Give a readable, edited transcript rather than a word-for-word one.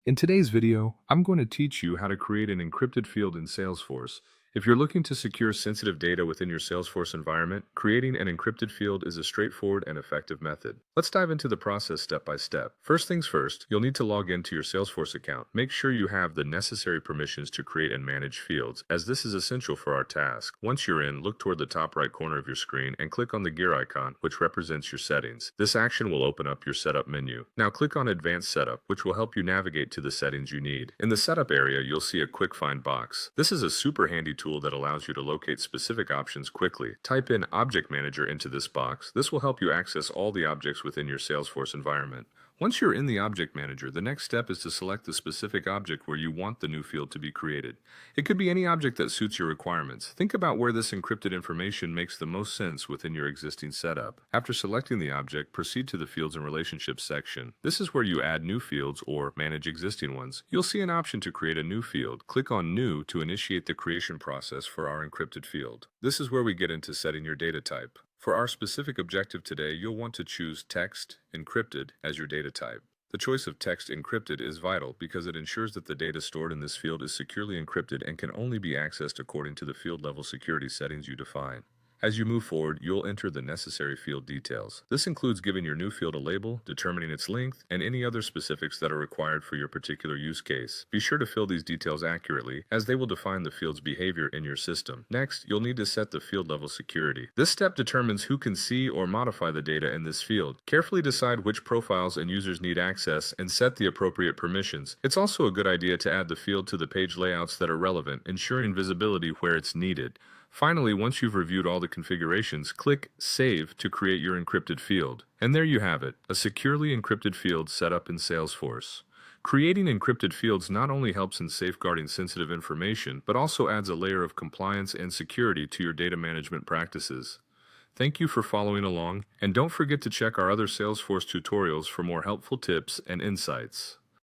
In today's video, I'm going to teach you how to create an encrypted field in Salesforce. If you're looking to secure sensitive data within your Salesforce environment, creating an encrypted field is a straightforward and effective method. Let's dive into the process step by step. First things first, you'll need to log into your Salesforce account. Make sure you have the necessary permissions to create and manage fields, as this is essential for our task. Once you're in, look toward the top right corner of your screen and click on the gear icon, which represents your settings. This action will open up your setup menu. Now click on Advanced Setup, which will help you navigate to the settings you need. In the setup area, you'll see a quick find box. This is a super handy tool that allows you to locate specific options quickly. Type in Object Manager into this box. This will help you access all the objects within your Salesforce environment. Once you're in the Object Manager, the next step is to select the specific object where you want the new field to be created. It could be any object that suits your requirements. Think about where this encrypted information makes the most sense within your existing setup. After selecting the object, proceed to the Fields and Relationships section. This is where you add new fields or manage existing ones. You'll see an option to create a new field. Click on New to initiate the creation process for our encrypted field. This is where we get into setting your data type. For our specific objective today, you'll want to choose Text Encrypted as your data type. The choice of Text Encrypted is vital because it ensures that the data stored in this field is securely encrypted and can only be accessed according to the field level security settings you define. As you move forward, you'll enter the necessary field details. This includes giving your new field a label, determining its length, and any other specifics that are required for your particular use case. Be sure to fill these details accurately, as they will define the field's behavior in your system. Next, you'll need to set the field level security. This step determines who can see or modify the data in this field. Carefully decide which profiles and users need access and set the appropriate permissions. It's also a good idea to add the field to the page layouts that are relevant, ensuring visibility where it's needed. Finally, once you've reviewed all the configurations, click Save to create your encrypted field. And there you have it, a securely encrypted field set up in Salesforce. Creating encrypted fields not only helps in safeguarding sensitive information, but also adds a layer of compliance and security to your data management practices. Thank you for following along, and don't forget to check our other Salesforce tutorials for more helpful tips and insights.